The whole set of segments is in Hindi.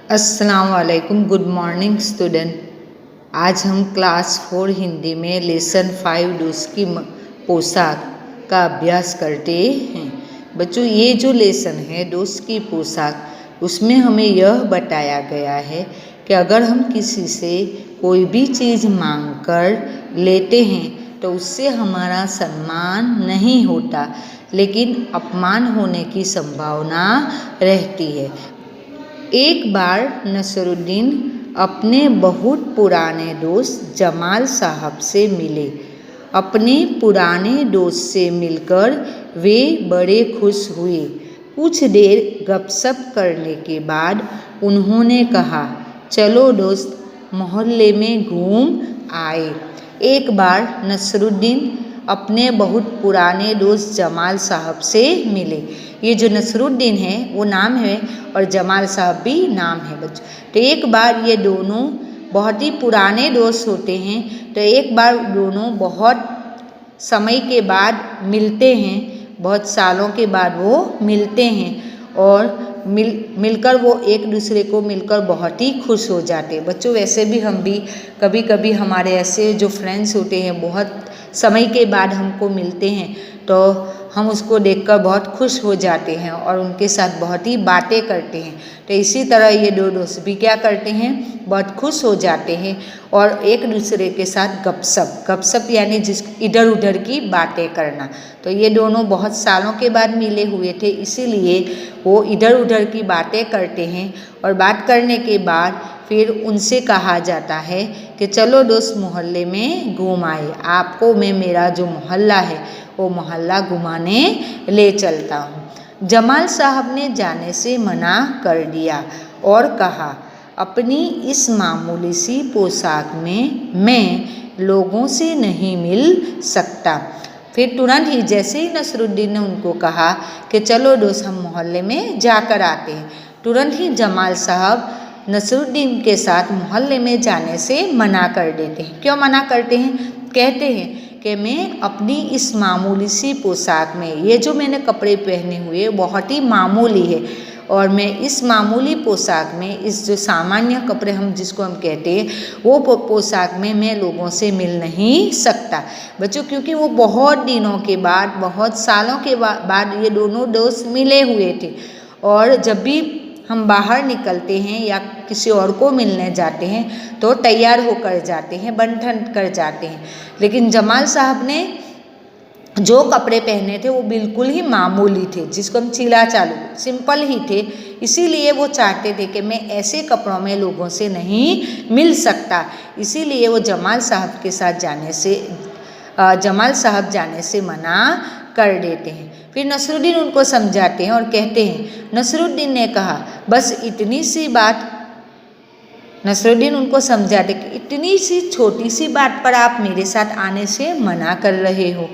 अस्सलाम वालेकुम। Good morning student. आज हम क्लास 4 हिंदी में लेसन 5 डोस की पोशाक का अभ्यास करते हैं। बच्चों, ये जो लेसन है डोस की पोशाक, उसमें हमें यह बताया गया है कि अगर हम किसी से कोई भी चीज़ मांग कर लेते हैं तो उससे हमारा सम्मान नहीं होता, लेकिन अपमान होने की संभावना रहती है। एक बार नसरुद्दीन अपने बहुत पुराने दोस्त जमाल साहब से मिले। अपने पुराने दोस्त से मिलकर वे बड़े खुश हुए। कुछ देर गपशप करने के बाद उन्होंने कहा, चलो दोस्त, मोहल्ले में घूम आए। एक बार नसरुद्दीन अपने बहुत पुराने दोस्त जमाल साहब से मिले। ये जो नसरुद्दीन है वो नाम है और जमाल साहब भी नाम है बच्चों। तो एक बार ये दोनों बहुत ही पुराने दोस्त होते हैं, तो एक बार दोनों बहुत समय के बाद मिलते हैं, बहुत सालों के बाद वो मिलते हैं और मिलकर वो एक दूसरे को मिलकर बहुत ही खुश हो जाते हैं। बच्चों, वैसे भी हम भी कभी कभी हमारे ऐसे जो फ्रेंड्स होते हैं, बहुत समय के बाद हमको मिलते हैं तो हम उसको देखकर बहुत खुश हो जाते हैं और उनके साथ बहुत ही बातें करते हैं। तो इसी तरह ये दो दोस्त भी क्या करते हैं, बहुत खुश हो जाते हैं और एक दूसरे के साथ गपशप यानी जिस इधर उधर की बातें करना। तो ये दोनों बहुत सालों के बाद मिले हुए थे, इसीलिए वो इधर उधर की बातें करते हैं और बात करने के बाद फिर उनसे कहा जाता है कि चलो दोस्त, मोहल्ले में घूम आए। आपको मैं मेरा जो मोहल्ला है वो मोहल्ला घुमाने ले चलता हूँ। जमाल साहब ने जाने से मना कर दिया और कहा, अपनी इस मामूली सी पोशाक में मैं लोगों से नहीं मिल सकता। फिर तुरंत ही जैसे ही नसरुद्दीन ने उनको कहा कि चलो दोस्त, हम मोहल्ले में जाकर आते हैं, तुरंत ही जमाल साहब नसरुद्दीन के साथ मोहल्ले में जाने से मना कर देते हैं। क्यों मना करते हैं? कहते हैं कि मैं अपनी इस मामूली सी पोशाक में, ये जो मैंने कपड़े पहने हुए बहुत ही मामूली है और मैं इस मामूली पोशाक में, इस जो सामान्य कपड़े हम जिसको हम कहते हैं, वो पोशाक में मैं लोगों से मिल नहीं सकता। बच्चों, क्योंकि वो बहुत दिनों के बाद, बहुत सालों के बाद ये दोनों दोस्त मिले हुए थे और जब भी हम बाहर निकलते हैं या किसी और को मिलने जाते हैं तो तैयार होकर जाते हैं, बन ठन कर जाते हैं। लेकिन जमाल साहब ने जो कपड़े पहने थे वो बिल्कुल ही मामूली थे, जिसको हम चीला चालू, सिंपल ही थे। इसीलिए वो चाहते थे कि मैं ऐसे कपड़ों में लोगों से नहीं मिल सकता। इसीलिए वो जमाल साहब के साथ जमाल साहब जाने से मना कर देते हैं। फिर नसरुद्दीन उनको समझाते हैं और कहते हैं, नसरुद्दीन ने कहा, बस इतनी सी बात। नसरुद्दीन उनको समझाते कि इतनी सी छोटी सी बात पर आप मेरे साथ आने से मना कर रहे हो।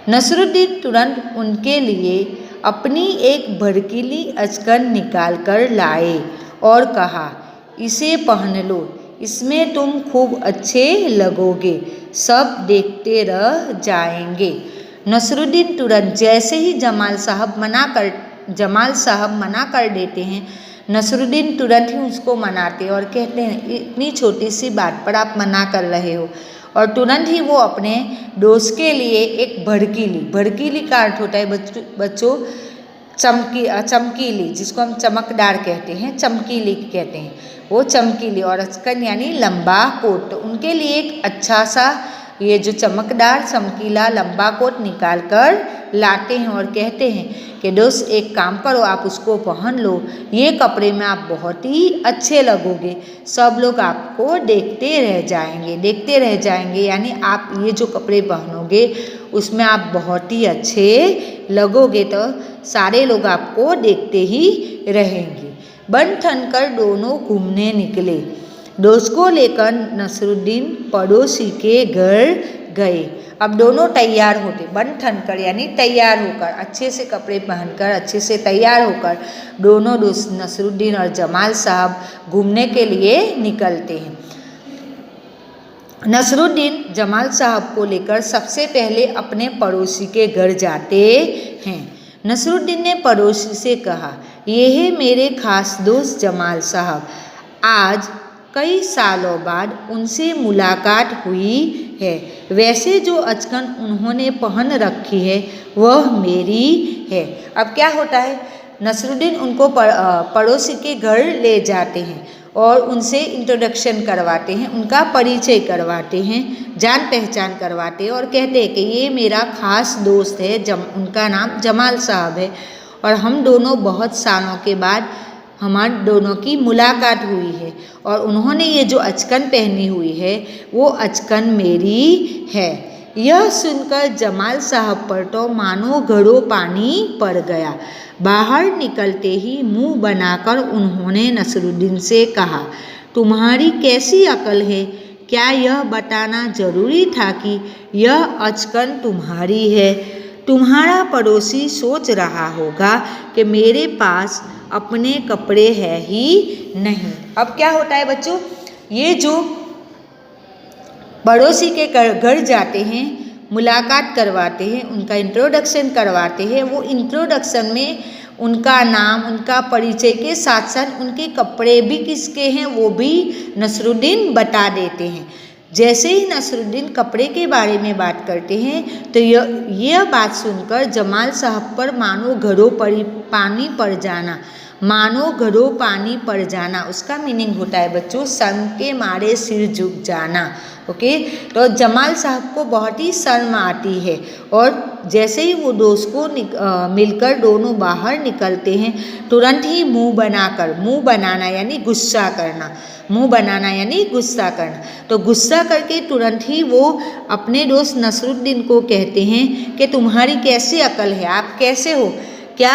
नसरुद्दीन तुरंत उनके लिए अपनी एक भड़कीली अचकन निकाल कर लाए और कहा, इसे पहन लो, इसमें तुम खूब अच्छे लगोगे, सब देखते रह जाएंगे। नसरुद्दीन तुरंत जैसे ही जमाल साहब मना कर देते हैं, नसरुद्दीन तुरंत ही उसको मनाते और कहते हैं, इतनी छोटी सी बात पर आप मना कर रहे हो। और तुरंत ही वो अपने दोस्त के लिए एक भड़कीली का अर्थ होता है बच्चों चमकीली, जिसको हम चमकदार कहते हैं, चमकीली कहते हैं, वो चमकीली, और अचकन यानी लंबा कोट। तो उनके लिए एक अच्छा सा ये जो चमकदार चमकीला लंबा कोट निकाल कर लाते हैं और कहते हैं कि दोस्त, एक काम करो, आप उसको पहन लो, ये कपड़े में आप बहुत ही अच्छे लगोगे, सब लोग आपको देखते रह जाएंगे, यानी आप ये जो कपड़े पहनोगे उसमें आप बहुत ही अच्छे लगोगे, तो सारे लोग आपको देखते ही रहेंगे। बन ठन कर दोनों घूमने निकले। दोस्त को लेकर नसरुद्दीन पड़ोसी के घर गए। अब दोनों तैयार होते, बन ठन कर यानी तैयार होकर, अच्छे से कपड़े पहनकर, अच्छे से तैयार होकर दोनों दोस्त नसरुद्दीन और जमाल साहब घूमने के लिए निकलते हैं। नसरुद्दीन जमाल साहब को लेकर सबसे पहले अपने पड़ोसी के घर जाते हैं। नसरुद्दीन ने पड़ोसी से कहा, ये है मेरे खास दोस्त जमाल साहब, आज कई सालों बाद उनसे मुलाकात हुई है। वैसे जो अचकन उन्होंने पहन रखी है वह मेरी है। अब क्या होता है, नसरुद्दीन उनको पड़ोसी के घर ले जाते हैं और उनसे इंट्रोडक्शन करवाते हैं, उनका परिचय करवाते हैं, जान पहचान करवाते हैं और कहते हैं कि ये मेरा ख़ास दोस्त है, उनका नाम जमाल साहब है और हम दोनों बहुत सालों के बाद हमारे दोनों की मुलाकात हुई है और उन्होंने ये जो अचकन पहनी हुई है वो अचकन मेरी है। यह सुनकर जमाल साहब पर तो मानो घड़ों पानी पड़ गया। बाहर निकलते ही मुंह बनाकर उन्होंने नसरुद्दीन से कहा, तुम्हारी कैसी अकल है? क्या यह बताना जरूरी था कि यह अचकन तुम्हारी है? तुम्हारा पड़ोसी सोच रहा होगा कि मेरे पास अपने कपड़े हैं ही नहीं। अब क्या होता है बच्चों, ये जो पड़ोसी के घर जाते हैं, मुलाकात करवाते हैं, उनका इंट्रोडक्शन करवाते हैं, वो इंट्रोडक्शन में उनका नाम, उनका परिचय के साथ साथ उनके कपड़े भी किसके हैं वो भी नसरुद्दीन बता देते हैं। जैसे ही नसरुद्दीन कपड़े के बारे में बात करते हैं तो यह बात सुनकर जमाल साहब पर मानो घड़ों पानी पड़ जाना, मानो घड़ों पानी पड़ जाना, उसका मीनिंग होता है बच्चों शर्म के मारे सिर झुक जाना। ओके, तो जमाल साहब को बहुत ही शर्म आती है और जैसे ही वो दोस्त को मिलकर दोनों बाहर निकलते हैं, तुरंत ही मुंह बनाना यानी गुस्सा करना, मुंह बनाना यानी गुस्सा करना, तो गुस्सा करके तुरंत ही वो अपने दोस्त नसरुद्दीन को कहते हैं कि तुम्हारी कैसी अकल है, आप कैसे हो? क्या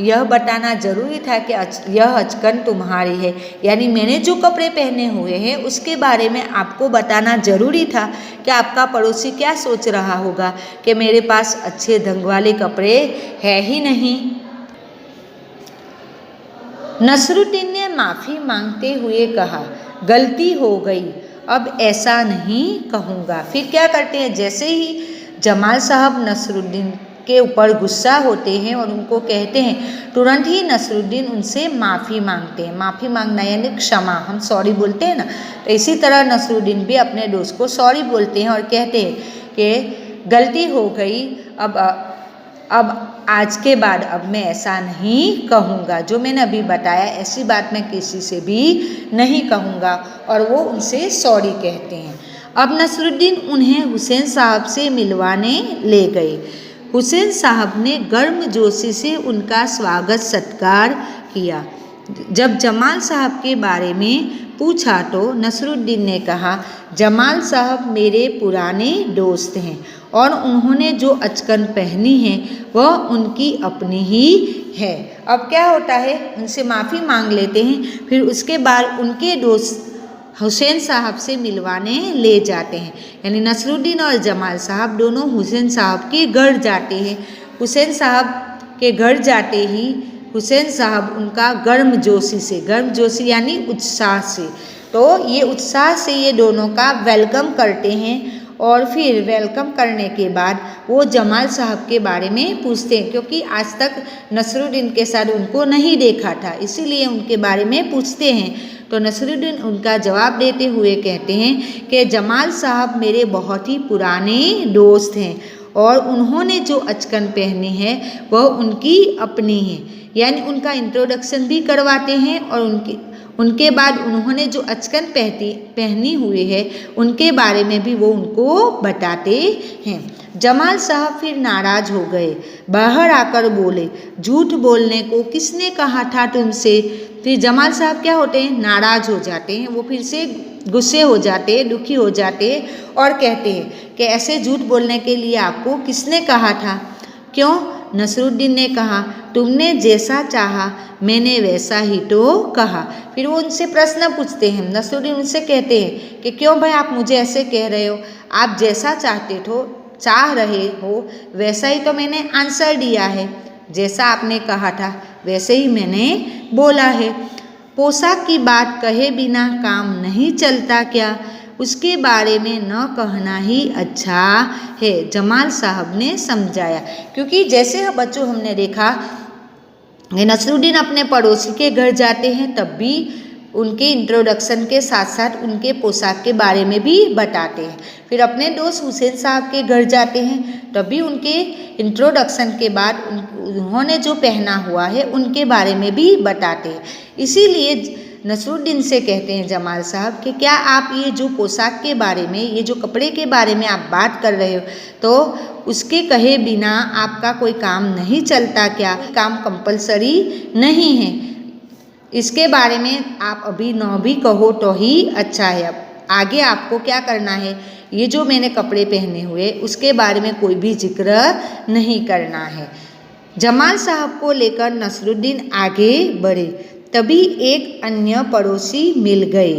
यह बताना जरूरी था कि यह अचकन तुम्हारी है? यानी मैंने जो कपड़े पहने हुए हैं उसके बारे में आपको बताना जरूरी था कि आपका पड़ोसी क्या सोच रहा होगा कि मेरे पास अच्छे ढंग वाले कपड़े हैं ही नहीं। नसरुद्दीन ने माफ़ी मांगते हुए कहा, गलती हो गई, अब ऐसा नहीं कहूँगा। फिर क्या करते हैं, जैसे ही जमाल साहब नसरुद्दीन के ऊपर गुस्सा होते हैं और उनको कहते हैं, तुरंत ही नसरुद्दीन उनसे माफ़ी मांगते हैं। माफ़ी मांगना यानी क्षमा, हम सॉरी बोलते हैं ना, तो इसी तरह नसरुद्दीन भी अपने दोस्त को सॉरी बोलते हैं और कहते हैं कि गलती हो गई, अब आज के बाद अब मैं ऐसा नहीं कहूँगा, जो मैंने अभी बताया ऐसी बात मैं किसी से भी नहीं कहूँगा, और वो उनसे सॉरी कहते हैं। अब नसरुद्दीन उन्हें हुसैन साहब से मिलवाने ले गए। हुसैन साहब ने गर्मजोशी से उनका स्वागत सत्कार किया। जब जमाल साहब के बारे में पूछा तो नसरुद्दीन ने कहा, जमाल साहब मेरे पुराने दोस्त हैं और उन्होंने जो अचकन पहनी है वह उनकी अपनी ही है। अब क्या होता है, उनसे माफ़ी मांग लेते हैं, फिर उसके बाद उनके दोस्त हुसैन साहब से मिलवाने ले जाते हैं। यानी नसरुद्दीन और जमाल साहब दोनों हुसैन साहब के घर जाते हैं। हुसैन साहब के घर जाते ही हुसैन साहब उनका गर्मजोशी यानी उत्साह से, तो ये उत्साह से ये दोनों का वेलकम करते हैं और फिर वेलकम करने के बाद वो जमाल साहब के बारे में पूछते हैं, क्योंकि आज तक नसरुद्दीन के साथ उनको नहीं देखा था, इसीलिए उनके बारे में पूछते हैं। तो नसरुद्दीन उनका जवाब देते हुए कहते हैं कि जमाल साहब मेरे बहुत ही पुराने दोस्त हैं और उन्होंने जो अचकन पहनी है वह उनकी अपनी है। यानी उनका इंट्रोडक्शन भी करवाते हैं और उनके बाद उन्होंने जो अचकन पहनी हुई है उनके बारे में भी वो उनको बताते हैं। जमाल साहब फिर नाराज़ हो गए, बाहर आकर बोले, झूठ बोलने को किसने कहा था तुमसे? फिर जमाल साहब क्या होते हैं, नाराज़ हो जाते हैं, वो फिर से गुस्से हो जाते हैं, दुखी हो जाते हैं और कहते हैं कि ऐसे झूठ बोलने के लिए आपको किसने कहा था? क्यों? नसरुद्दीन ने कहा, तुमने जैसा चाहा मैंने वैसा ही तो कहा। फिर वो उनसे प्रश्न पूछते हैं। नसरुद्दीन उनसे कहते हैं कि क्यों भाई आप मुझे ऐसे कह रहे हो? आप जैसा चाह रहे हो वैसा ही तो मैंने आंसर दिया है, जैसा आपने कहा था वैसे ही मैंने बोला है। पोशाक की बात कहे बिना काम नहीं चलता क्या? उसके बारे में न कहना ही अच्छा है, जमाल साहब ने समझाया। क्योंकि जैसे बच्चों हमने देखा नसरुद्दीन अपने पड़ोसी के घर जाते हैं तब भी उनके इंट्रोडक्शन के साथ साथ उनके पोशाक के बारे में भी बताते हैं। फिर अपने दोस्त हुसैन साहब के घर जाते हैं, तभी उनके इंट्रोडक्शन के बाद उन्होंने जो पहना हुआ है उनके बारे में भी बताते हैं। इसीलिए नसरुद्दीन से कहते हैं जमाल साहब कि क्या आप ये जो पोशाक के बारे में, ये जो कपड़े के बारे में आप बात कर रहे हो, तो उसके कहे बिना आपका कोई काम नहीं चलता क्या? काम कंपलसरी नहीं है, इसके बारे में आप अभी न भी कहो तो ही अच्छा है। अब आगे आपको क्या करना है, ये जो मैंने कपड़े पहने हुए उसके बारे में कोई भी जिक्र नहीं करना है। जमाल साहब को लेकर नसरुद्दीन आगे बढ़े, तभी एक अन्य पड़ोसी मिल गए।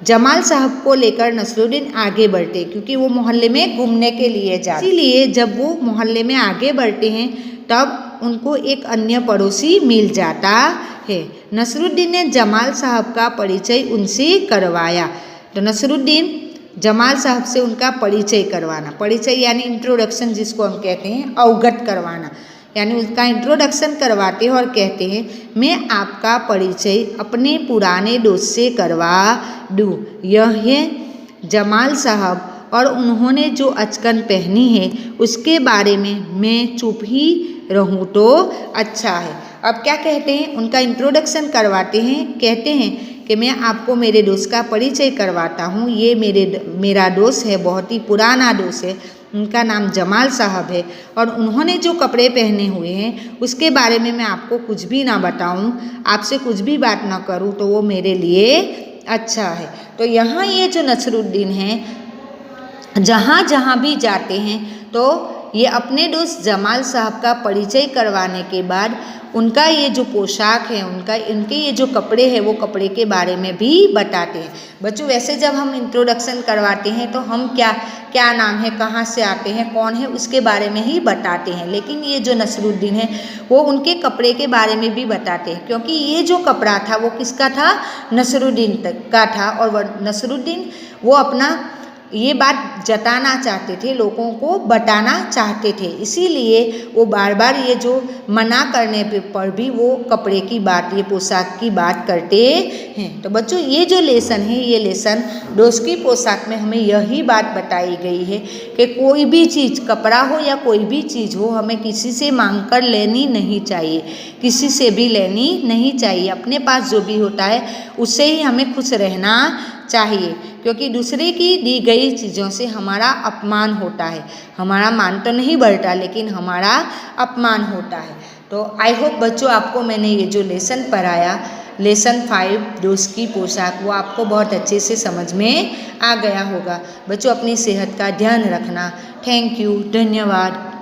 जमाल साहब को लेकर नसरुद्दीन आगे बढ़ते, क्योंकि वो मोहल्ले में घूमने के लिए जाते, इसीलिए जब वो मोहल्ले में आगे बढ़ते हैं तब उनको एक अन्य पड़ोसी मिल जाता है। नसरुद्दीन ने जमाल साहब का परिचय उनसे करवाया। तो नसरुद्दीन जमाल साहब से उनका परिचय करवाना, परिचय यानी इंट्रोडक्शन जिसको हम कहते हैं, अवगत करवाना, यानी उसका इंट्रोडक्शन करवाते हैं और कहते हैं मैं आपका परिचय अपने पुराने दोस्त से करवा दूँ। यह है जमाल साहब और उन्होंने जो अचकन पहनी है उसके बारे में मैं चुप ही रहूं तो अच्छा है। अब क्या कहते हैं, उनका इंट्रोडक्शन करवाते हैं, कहते हैं कि मैं आपको मेरे दोस्त का परिचय करवाता हूँ। ये मेरा दोस्त है, बहुत ही पुराना दोस्त है, उनका नाम जमाल साहब है और उन्होंने जो कपड़े पहने हुए हैं उसके बारे में मैं आपको कुछ भी ना बताऊं, आपसे कुछ भी बात ना करूं तो वो मेरे लिए अच्छा है। तो यहाँ ये जो नसरुद्दीन हैं, जहाँ जहाँ भी जाते हैं तो ये अपने दोस्त जमाल साहब का परिचय करवाने के बाद उनका ये जो पोशाक है, इनके ये जो कपड़े हैं वो कपड़े के बारे में भी बताते हैं। बच्चों वैसे जब हम इंट्रोडक्शन करवाते हैं तो हम क्या नाम है, कहाँ से आते हैं, कौन है, उसके बारे में ही बताते हैं, लेकिन ये जो नसरुद्दीन है वो उनके कपड़े के बारे में भी बताते हैं, क्योंकि ये जो कपड़ा था वो किसका था, नसरुद्दीन का था। और नसरुद्दीन वो अपना ये बात जताना चाहते थे, लोगों को बताना चाहते थे, इसीलिए वो बार बार ये जो मना करने पर भी वो कपड़े की बात, ये पोशाक की बात करते हैं। तो बच्चों ये जो लेसन है, ये लेसन दोस्त की पोशाक में हमें यही बात बताई गई है कि कोई भी चीज़, कपड़ा हो या कोई भी चीज़ हो, हमें किसी से मांग कर लेनी नहीं चाहिए, किसी से भी लेनी नहीं चाहिए। अपने पास जो भी होता है उससे ही हमें खुश रहना चाहिए, क्योंकि दूसरे की दी गई चीज़ों से हमारा अपमान होता है, हमारा मान तो नहीं बढ़ता लेकिन हमारा अपमान होता है। तो आई होप बच्चों आपको मैंने ये जो लेसन पढ़ाया, लेसन 5 दोस्त की पोशाक, वो आपको बहुत अच्छे से समझ में आ गया होगा। बच्चों अपनी सेहत का ध्यान रखना। थैंक यू, धन्यवाद।